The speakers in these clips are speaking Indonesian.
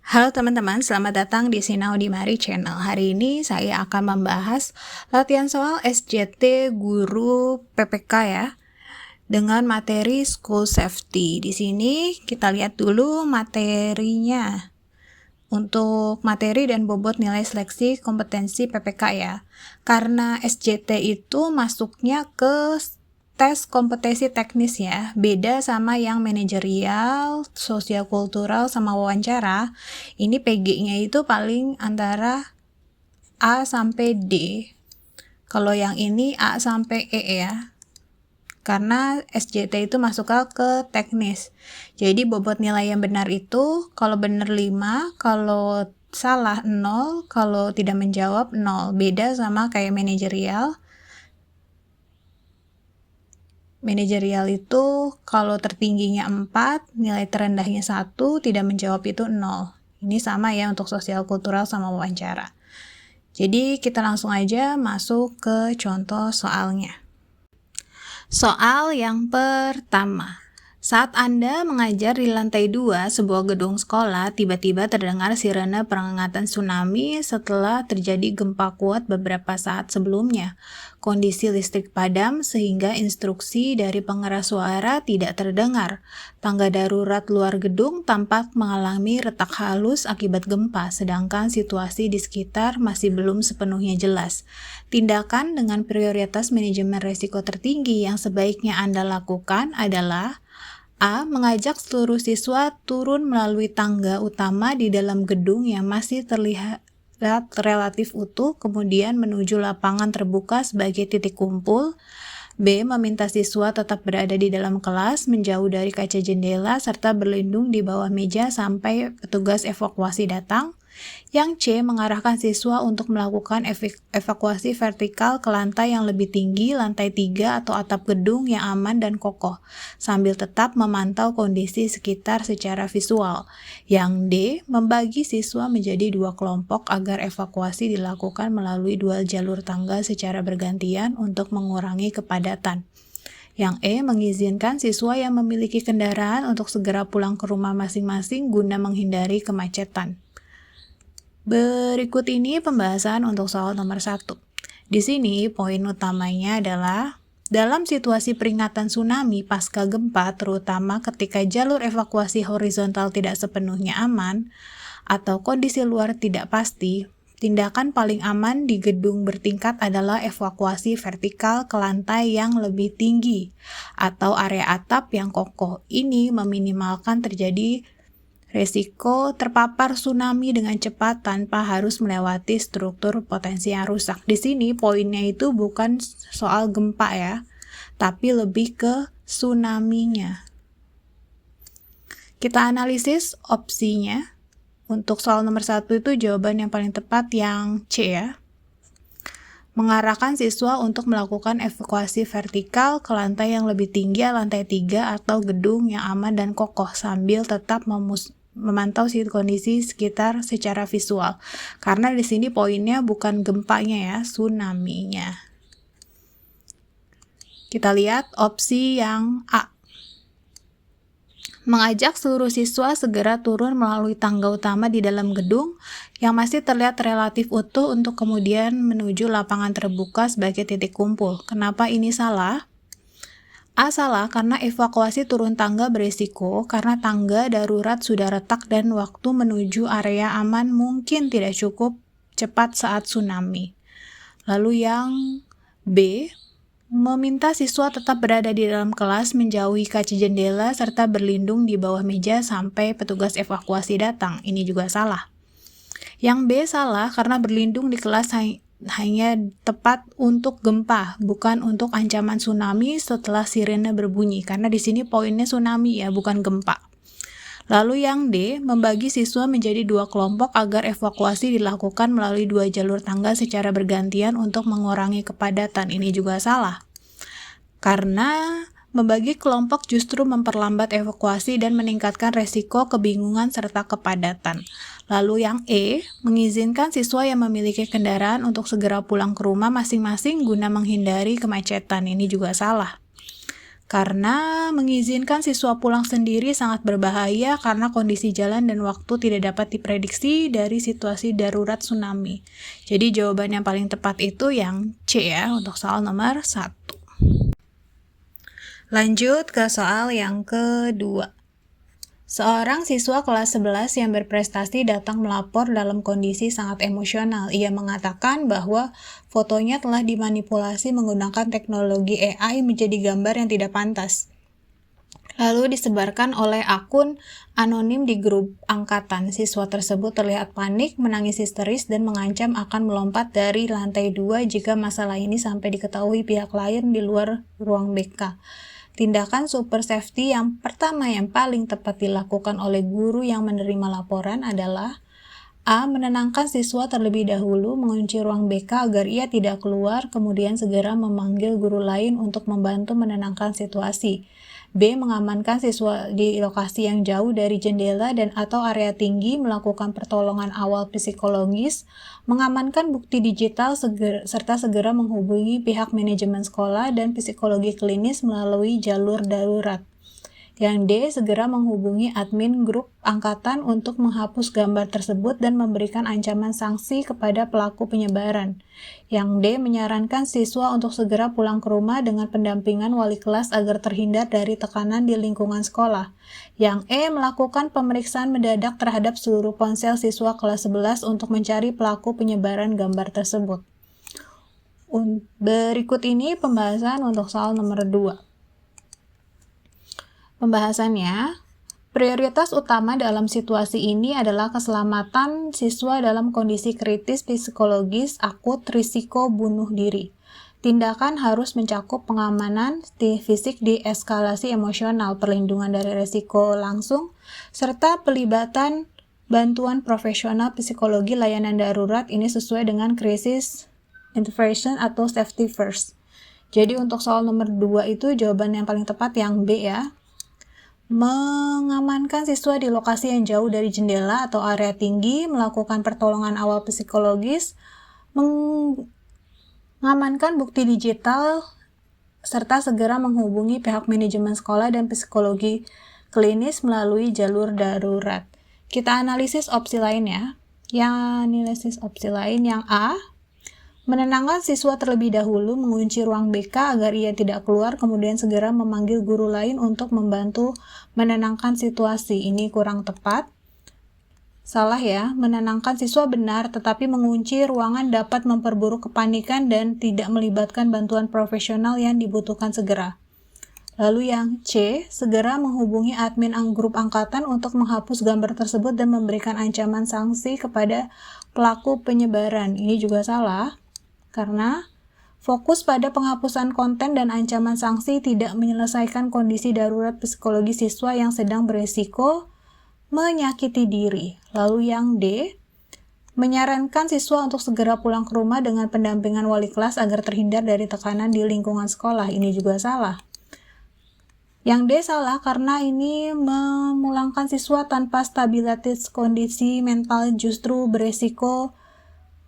Halo teman-teman, selamat datang di Sinau di Mari Channel. Hari ini saya akan membahas latihan soal SJT Guru PPK ya, dengan materi School Safety. Di sini kita lihat dulu materinya. Untuk materi dan bobot nilai seleksi kompetensi PPK ya. Karena SJT itu masuknya ke tes kompetensi teknis ya, beda sama yang manajerial, sosial kultural, sama wawancara. Ini PG-nya itu paling antara A sampai D. Kalau yang ini A sampai E ya. Karena SJT itu masuk ke teknis. Jadi bobot nilai yang benar itu kalau benar 5, kalau salah 0, kalau tidak menjawab 0. Beda sama kayak manajerial. Manajerial itu kalau tertingginya 4, nilai terendahnya 1, tidak menjawab itu 0. Ini sama ya untuk sosial kultural sama wawancara. Jadi kita langsung aja masuk ke contoh soalnya. Soal yang pertama. Saat Anda mengajar di lantai 2 sebuah gedung sekolah, tiba-tiba terdengar sirene peringatan tsunami setelah terjadi gempa kuat beberapa saat sebelumnya. Kondisi listrik padam sehingga instruksi dari pengeras suara tidak terdengar. Tangga darurat luar gedung tampak mengalami retak halus akibat gempa, sedangkan situasi di sekitar masih belum sepenuhnya jelas. Tindakan dengan prioritas manajemen risiko tertinggi yang sebaiknya Anda lakukan adalah A. Mengajak seluruh siswa turun melalui tangga utama di dalam gedung yang masih terlihat relatif utuh, kemudian menuju lapangan terbuka sebagai titik kumpul. B. Meminta siswa tetap berada di dalam kelas, menjauh dari kaca jendela, serta berlindung di bawah meja sampai petugas evakuasi datang. Yang C. Mengarahkan siswa untuk melakukan evakuasi vertikal ke lantai yang lebih tinggi, lantai 3 atau atap gedung yang aman dan kokoh, sambil tetap memantau kondisi sekitar secara visual. Yang D. Membagi siswa menjadi 2 kelompok agar evakuasi dilakukan melalui 2 jalur tangga secara bergantian untuk mengurangi kepadatan. Yang E. Mengizinkan siswa yang memiliki kendaraan untuk segera pulang ke rumah masing-masing guna menghindari kemacetan. Berikut ini pembahasan untuk soal nomor 1. Di sini poin utamanya adalah dalam situasi peringatan tsunami pasca gempa, terutama ketika jalur evakuasi horizontal tidak sepenuhnya aman atau kondisi luar tidak pasti, tindakan paling aman di gedung bertingkat adalah evakuasi vertikal ke lantai yang lebih tinggi atau area atap yang kokoh. Ini meminimalkan terjadi resiko terpapar tsunami dengan cepat tanpa harus melewati struktur potensi yang rusak. Di sini poinnya itu bukan soal gempa ya, tapi lebih ke tsunami-nya. Kita analisis opsinya. Untuk soal nomor 1 itu jawaban yang paling tepat yang C ya. Mengarahkan siswa untuk melakukan evakuasi vertikal ke lantai yang lebih tinggi, lantai 3 atau gedung yang aman dan kokoh sambil tetap memantau kondisi sekitar secara visual. Karena di sini poinnya bukan gempanya ya, tsunami-nya. Kita lihat opsi yang A. Mengajak seluruh siswa segera turun melalui tangga utama di dalam gedung yang masih terlihat relatif utuh untuk kemudian menuju lapangan terbuka sebagai titik kumpul. Kenapa ini salah? A. Salah karena evakuasi turun tangga berisiko karena tangga darurat sudah retak dan waktu menuju area aman mungkin tidak cukup cepat saat tsunami. Lalu yang B. Meminta siswa tetap berada di dalam kelas, menjauhi kaca jendela, serta berlindung di bawah meja sampai petugas evakuasi datang. Ini juga salah. Yang B salah karena berlindung di kelas hanya tepat untuk gempa, bukan untuk ancaman tsunami setelah sirene berbunyi, karena di sini poinnya tsunami ya, bukan gempa. Lalu yang D, membagi siswa menjadi 2 kelompok agar evakuasi dilakukan melalui 2 jalur tangga secara bergantian untuk mengurangi kepadatan. Ini juga salah. Karena membagi kelompok justru memperlambat evakuasi dan meningkatkan resiko kebingungan serta kepadatan. Lalu yang E, mengizinkan siswa yang memiliki kendaraan untuk segera pulang ke rumah masing-masing guna menghindari kemacetan. Ini juga salah. Karena mengizinkan siswa pulang sendiri sangat berbahaya karena kondisi jalan dan waktu tidak dapat diprediksi dari situasi darurat tsunami. Jadi jawaban yang paling tepat itu yang C ya, untuk soal nomor 1. Lanjut ke soal yang kedua. Seorang siswa kelas 11 yang berprestasi datang melapor dalam kondisi sangat emosional. Ia mengatakan bahwa fotonya telah dimanipulasi menggunakan teknologi AI menjadi gambar yang tidak pantas. Lalu disebarkan oleh akun anonim di grup angkatan. Siswa tersebut terlihat panik, menangis histeris, dan mengancam akan melompat dari lantai 2 jika masalah ini sampai diketahui pihak lain di luar ruang BK. Tindakan super safety yang pertama yang paling tepat dilakukan oleh guru yang menerima laporan adalah A. Menenangkan siswa terlebih dahulu, mengunci ruang BK agar ia tidak keluar, kemudian segera memanggil guru lain untuk membantu menenangkan situasi. B. Mengamankan siswa di lokasi yang jauh dari jendela dan atau area tinggi, melakukan pertolongan awal psikologis, mengamankan bukti digital, serta segera menghubungi pihak manajemen sekolah dan psikologi klinis melalui jalur darurat. Yang D. Segera menghubungi admin grup angkatan untuk menghapus gambar tersebut dan memberikan ancaman sanksi kepada pelaku penyebaran. Yang D. Menyarankan siswa untuk segera pulang ke rumah dengan pendampingan wali kelas agar terhindar dari tekanan di lingkungan sekolah. Yang E. Melakukan pemeriksaan mendadak terhadap seluruh ponsel siswa kelas 11 untuk mencari pelaku penyebaran gambar tersebut. Berikut ini pembahasan untuk soal nomor 2. Pembahasannya, prioritas utama dalam situasi ini adalah keselamatan siswa dalam kondisi kritis psikologis akut risiko bunuh diri. Tindakan harus mencakup pengamanan fisik di eskalasi emosional, perlindungan dari risiko langsung, serta pelibatan bantuan profesional psikologi layanan darurat ini sesuai dengan crisis intervention atau safety first. Jadi untuk soal nomor 2 itu jawaban yang paling tepat yang B ya. Mengamankan siswa di lokasi yang jauh dari jendela atau area tinggi, melakukan pertolongan awal psikologis, mengamankan bukti digital, serta segera menghubungi pihak manajemen sekolah dan psikologi klinis melalui jalur darurat. Kita analisis opsi lain ya. Analisis opsi lain yang A. Menenangkan siswa terlebih dahulu, mengunci ruang BK agar ia tidak keluar, kemudian segera memanggil guru lain untuk membantu menenangkan situasi. Ini kurang tepat. Salah ya, menenangkan siswa benar, tetapi mengunci ruangan dapat memperburuk kepanikan dan tidak melibatkan bantuan profesional yang dibutuhkan segera. Lalu yang C, segera menghubungi admin grup angkatan untuk menghapus gambar tersebut dan memberikan ancaman sanksi kepada pelaku penyebaran. Ini juga salah. Karena fokus pada penghapusan konten dan ancaman sanksi tidak menyelesaikan kondisi darurat psikologi siswa yang sedang beresiko menyakiti diri. Lalu yang D, menyarankan siswa untuk segera pulang ke rumah dengan pendampingan wali kelas agar terhindar dari tekanan di lingkungan sekolah. Ini juga salah. Yang D salah karena ini memulangkan siswa tanpa stabilitas kondisi mental justru beresiko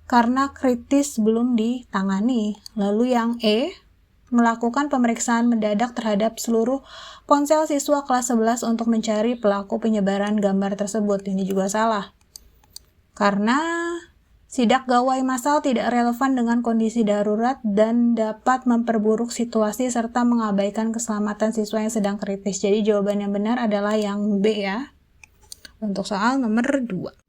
karena kritis belum ditangani. Lalu yang E, melakukan pemeriksaan mendadak terhadap seluruh ponsel siswa kelas 11 untuk mencari pelaku penyebaran gambar tersebut. Ini juga salah. Karena sidak gawai massal tidak relevan dengan kondisi darurat dan dapat memperburuk situasi serta mengabaikan keselamatan siswa yang sedang kritis. Jadi jawaban yang benar adalah yang B ya. Untuk soal nomor 2.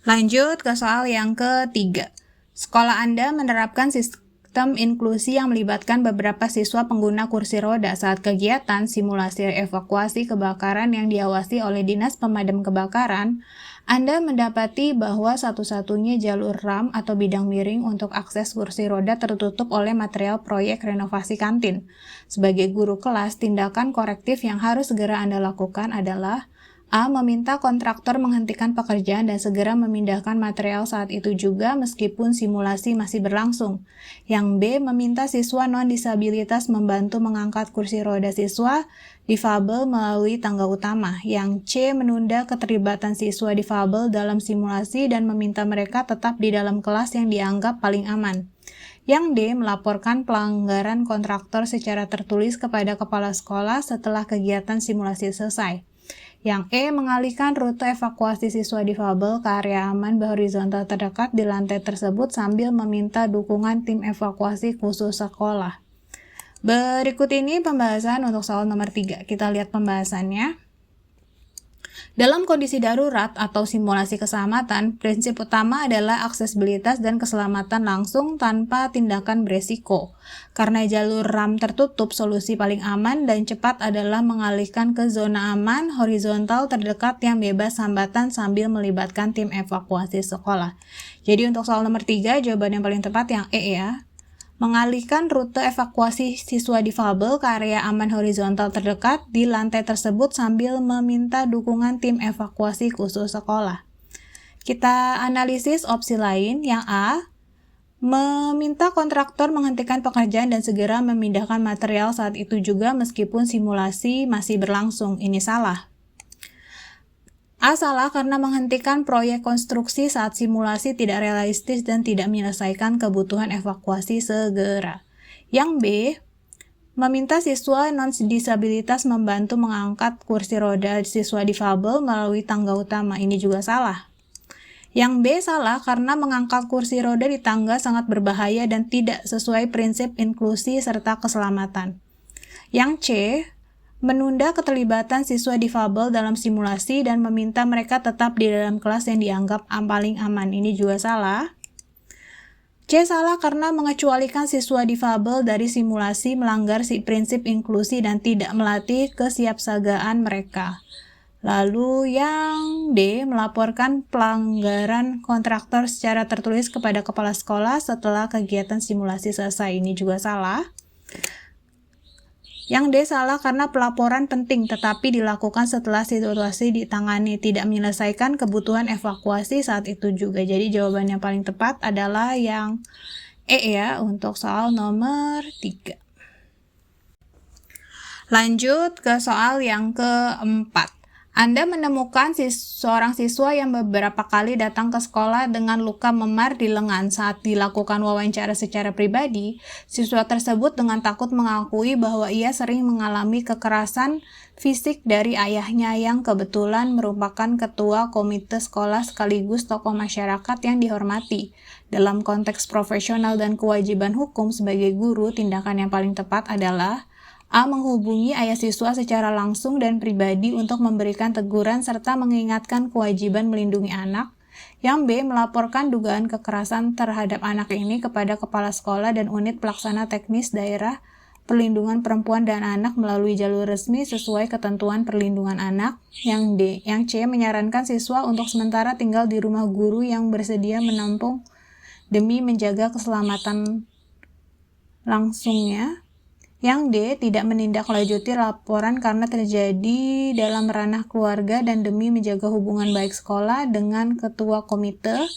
Lanjut ke soal yang ketiga. Sekolah Anda menerapkan sistem inklusi yang melibatkan beberapa siswa pengguna kursi roda saat kegiatan simulasi evakuasi kebakaran yang diawasi oleh Dinas Pemadam Kebakaran. Anda mendapati bahwa satu-satunya jalur ram atau bidang miring untuk akses kursi roda tertutup oleh material proyek renovasi kantin. Sebagai guru kelas, tindakan korektif yang harus segera Anda lakukan adalah A. Meminta kontraktor menghentikan pekerjaan dan segera memindahkan material saat itu juga meskipun simulasi masih berlangsung. Yang B. Meminta siswa non-disabilitas membantu mengangkat kursi roda siswa difabel melalui tangga utama. Yang C. Menunda keterlibatan siswa difabel dalam simulasi dan meminta mereka tetap di dalam kelas yang dianggap paling aman. Yang D, melaporkan pelanggaran kontraktor secara tertulis kepada kepala sekolah setelah kegiatan simulasi selesai. Yang E, mengalihkan rute evakuasi siswa difabel ke area aman horizontal terdekat di lantai tersebut sambil meminta dukungan tim evakuasi khusus sekolah. Berikut ini pembahasan untuk soal nomor 3. Kita lihat pembahasannya. Dalam kondisi darurat atau simulasi keselamatan, prinsip utama adalah aksesibilitas dan keselamatan langsung tanpa tindakan beresiko. Karena jalur RAM tertutup, solusi paling aman dan cepat adalah mengalihkan ke zona aman horizontal terdekat yang bebas hambatan sambil melibatkan tim evakuasi sekolah. Jadi untuk soal nomor 3, jawaban yang paling tepat yang E ya. Mengalihkan rute evakuasi siswa difabel ke area aman horizontal terdekat di lantai tersebut sambil meminta dukungan tim evakuasi khusus sekolah. Kita analisis opsi lain. Yang A, meminta kontraktor menghentikan pekerjaan dan segera memindahkan material saat itu juga meskipun simulasi masih berlangsung. Ini salah. A, salah karena menghentikan proyek konstruksi saat simulasi tidak realistis dan tidak menyelesaikan kebutuhan evakuasi segera. Yang B, meminta siswa non-disabilitas membantu mengangkat kursi roda siswa difabel melalui tangga utama. Ini juga salah. Yang B, salah karena mengangkat kursi roda di tangga sangat berbahaya dan tidak sesuai prinsip inklusi serta keselamatan. Yang C, menunda keterlibatan siswa difabel dalam simulasi dan meminta mereka tetap di dalam kelas yang dianggap paling aman. Ini juga salah. C, salah karena mengecualikan siswa difabel dari simulasi melanggar prinsip inklusi dan tidak melatih kesiapsiagaan mereka. Lalu yang D, melaporkan pelanggaran kontraktor secara tertulis kepada kepala sekolah setelah kegiatan simulasi selesai. Ini juga salah. Yang D, salah karena pelaporan penting tetapi dilakukan setelah situasi ditangani, tidak menyelesaikan kebutuhan evakuasi saat itu juga. Jadi jawaban yang paling tepat adalah yang E ya untuk soal nomor 3. Lanjut ke soal yang keempat. Anda menemukan seorang siswa yang beberapa kali datang ke sekolah dengan luka memar di lengan. Saat dilakukan wawancara secara pribadi, siswa tersebut dengan takut mengakui bahwa ia sering mengalami kekerasan fisik dari ayahnya yang kebetulan merupakan ketua komite sekolah sekaligus tokoh masyarakat yang dihormati. Dalam konteks profesional dan kewajiban hukum sebagai guru, tindakan yang paling tepat adalah A, menghubungi ayah siswa secara langsung dan pribadi untuk memberikan teguran serta mengingatkan kewajiban melindungi anak. Yang B, melaporkan dugaan kekerasan terhadap anak ini kepada kepala sekolah dan unit pelaksana teknis daerah perlindungan perempuan dan anak melalui jalur resmi sesuai ketentuan perlindungan anak. Yang C, menyarankan siswa untuk sementara tinggal di rumah guru yang bersedia menampung demi menjaga keselamatan langsungnya. Yang D, tidak menindaklanjuti laporan karena terjadi dalam ranah keluarga dan demi menjaga hubungan baik sekolah dengan ketua komite.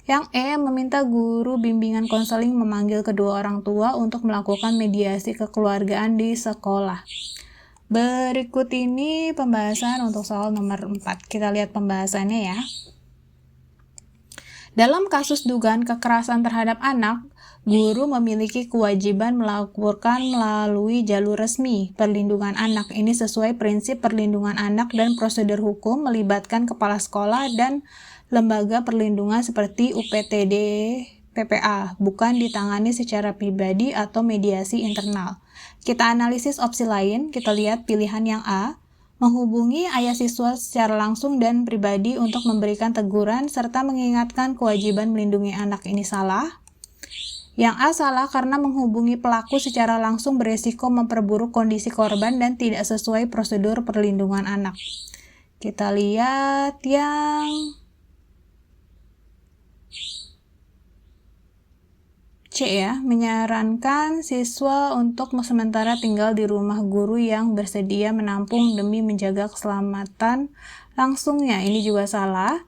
Yang E, meminta guru bimbingan konseling memanggil kedua orang tua untuk melakukan mediasi kekeluargaan di sekolah. Berikut ini pembahasan untuk soal nomor 4. Kita lihat pembahasannya ya. Dalam kasus dugaan kekerasan terhadap anak, guru memiliki kewajiban melaporkan melalui jalur resmi perlindungan anak. Ini sesuai prinsip perlindungan anak dan prosedur hukum melibatkan kepala sekolah dan lembaga perlindungan seperti UPTD, PPA, bukan ditangani secara pribadi atau mediasi internal. Kita analisis opsi lain, kita lihat pilihan yang A, menghubungi ayah siswa secara langsung dan pribadi untuk memberikan teguran serta mengingatkan kewajiban melindungi anak. Ini salah. Yang A, salah karena menghubungi pelaku secara langsung beresiko memperburuk kondisi korban dan tidak sesuai prosedur perlindungan anak. Kita lihat yang C ya, menyarankan siswa untuk sementara tinggal di rumah guru yang bersedia menampung demi menjaga keselamatan langsungnya. Ini juga salah.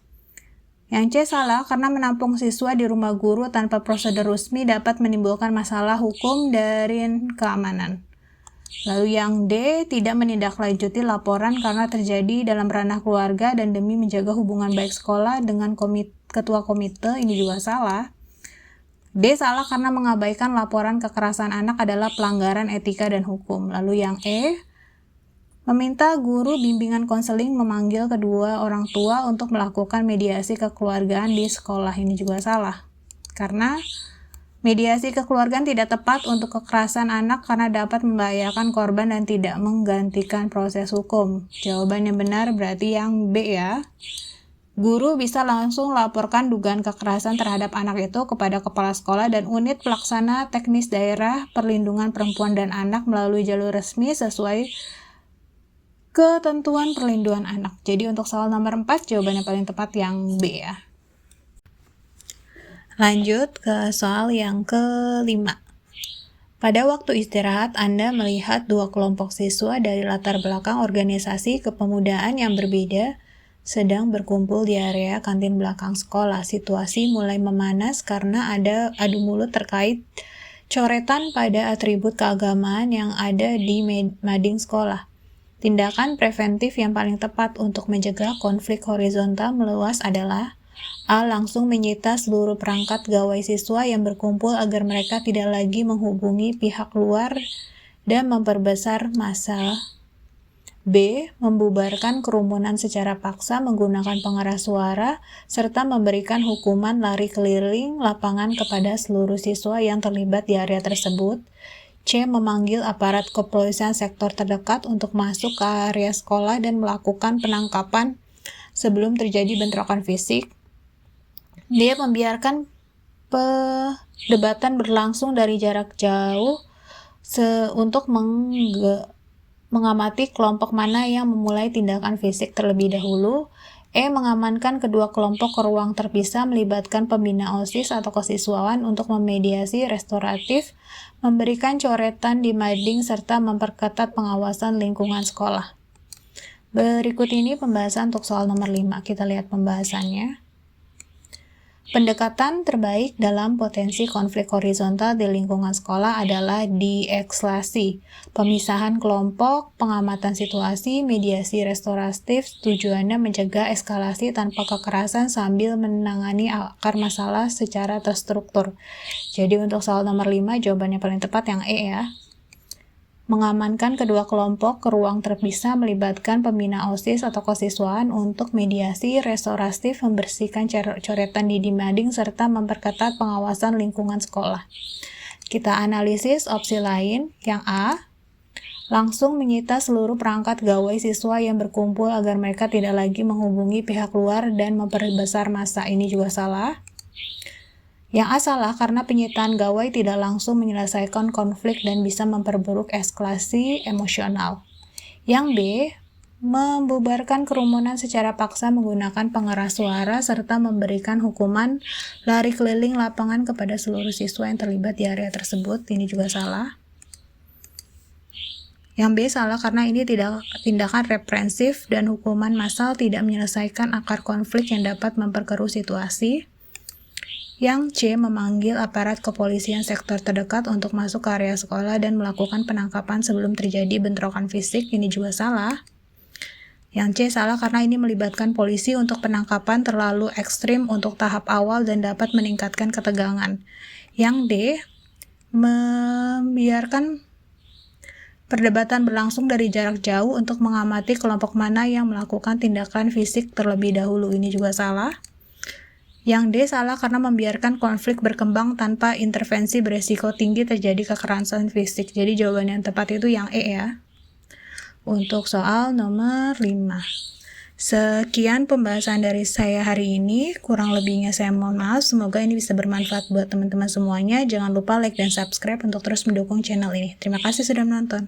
Yang C, salah karena menampung siswa di rumah guru tanpa prosedur resmi dapat menimbulkan masalah hukum dari keamanan. Lalu yang D, tidak menindaklanjuti laporan karena terjadi dalam ranah keluarga dan demi menjaga hubungan baik sekolah dengan ketua komite. Ini juga salah. D salah karena mengabaikan laporan kekerasan anak adalah pelanggaran etika dan hukum. Lalu yang E, meminta guru bimbingan konseling memanggil kedua orang tua untuk melakukan mediasi kekeluargaan di sekolah. Ini juga salah. Karena mediasi kekeluargaan tidak tepat untuk kekerasan anak karena dapat membahayakan korban dan tidak menggantikan proses hukum. Jawaban yang benar berarti yang B ya. Guru bisa langsung laporkan dugaan kekerasan terhadap anak itu kepada kepala sekolah dan unit pelaksana teknis daerah perlindungan perempuan dan anak melalui jalur resmi sesuai ketentuan perlindungan anak. Jadi untuk soal nomor 4, jawaban yang paling tepat yang B ya. Lanjut ke soal yang kelima. Pada waktu istirahat, Anda melihat dua kelompok siswa dari latar belakang organisasi kepemudaan yang berbeda sedang berkumpul di area kantin belakang sekolah. Situasi mulai memanas karena ada adu mulut terkait coretan pada atribut keagamaan yang ada di mading sekolah. Tindakan preventif yang paling tepat untuk mencegah konflik horizontal meluas adalah A. Langsung menyita seluruh perangkat gawai siswa yang berkumpul agar mereka tidak lagi menghubungi pihak luar dan memperbesar massa. B. Membubarkan kerumunan secara paksa menggunakan pengeras suara serta memberikan hukuman lari keliling lapangan kepada seluruh siswa yang terlibat di area tersebut. C. Memanggil aparat kepolisian sektor terdekat untuk masuk ke area sekolah dan melakukan penangkapan sebelum terjadi bentrokan fisik. D. Membiarkan perdebatan berlangsung dari jarak jauh untuk mengamati kelompok mana yang memulai tindakan fisik terlebih dahulu. E. Mengamankan kedua kelompok ke ruang terpisah melibatkan pembina OSIS atau kesiswaan untuk memediasi restoratif, memberikan coretan di mading, serta memperketat pengawasan lingkungan sekolah. Berikut ini pembahasan untuk soal nomor 5. Kita lihat pembahasannya. Pendekatan terbaik dalam potensi konflik horizontal di lingkungan sekolah adalah dieskalasi, pemisahan kelompok, pengamatan situasi, mediasi restoratif. Tujuannya mencegah eskalasi tanpa kekerasan sambil menangani akar masalah secara terstruktur. Jadi untuk soal nomor 5, jawabannya paling tepat yang E ya. Mengamankan kedua kelompok ke ruang terpisah melibatkan pembina OSIS atau kesiswaan untuk mediasi restoratif, membersihkan coretan di mading, serta memperketat pengawasan lingkungan sekolah. Kita analisis opsi lain. Yang A, langsung menyita seluruh perangkat gawai siswa yang berkumpul agar mereka tidak lagi menghubungi pihak luar dan memperbesar massa. Ini juga salah. Yang A salah karena penyitaan gawai tidak langsung menyelesaikan konflik dan bisa memperburuk eskalasi emosional. Yang B, membubarkan kerumunan secara paksa menggunakan pengeras suara serta memberikan hukuman lari keliling lapangan kepada seluruh siswa yang terlibat di area tersebut. Ini juga salah. Yang B salah karena ini tidak tindakan represif dan hukuman massal tidak menyelesaikan akar konflik yang dapat memperkeruh situasi. Yang C, memanggil aparat kepolisian sektor terdekat untuk masuk ke area sekolah dan melakukan penangkapan sebelum terjadi bentrokan fisik. Ini juga salah. Yang C salah karena ini melibatkan polisi untuk penangkapan terlalu ekstrim untuk tahap awal dan dapat meningkatkan ketegangan. Yang D, membiarkan perdebatan berlangsung dari jarak jauh untuk mengamati kelompok mana yang melakukan tindakan fisik terlebih dahulu. Ini juga salah. Yang D salah karena membiarkan konflik berkembang tanpa intervensi beresiko tinggi terjadi kekerasan fisik. Jadi jawaban yang tepat itu yang E ya. Untuk soal nomor 5. Sekian pembahasan dari saya hari ini. Kurang lebihnya saya mohon maaf. Semoga ini bisa bermanfaat buat teman-teman semuanya. Jangan lupa like dan subscribe untuk terus mendukung channel ini. Terima kasih sudah menonton.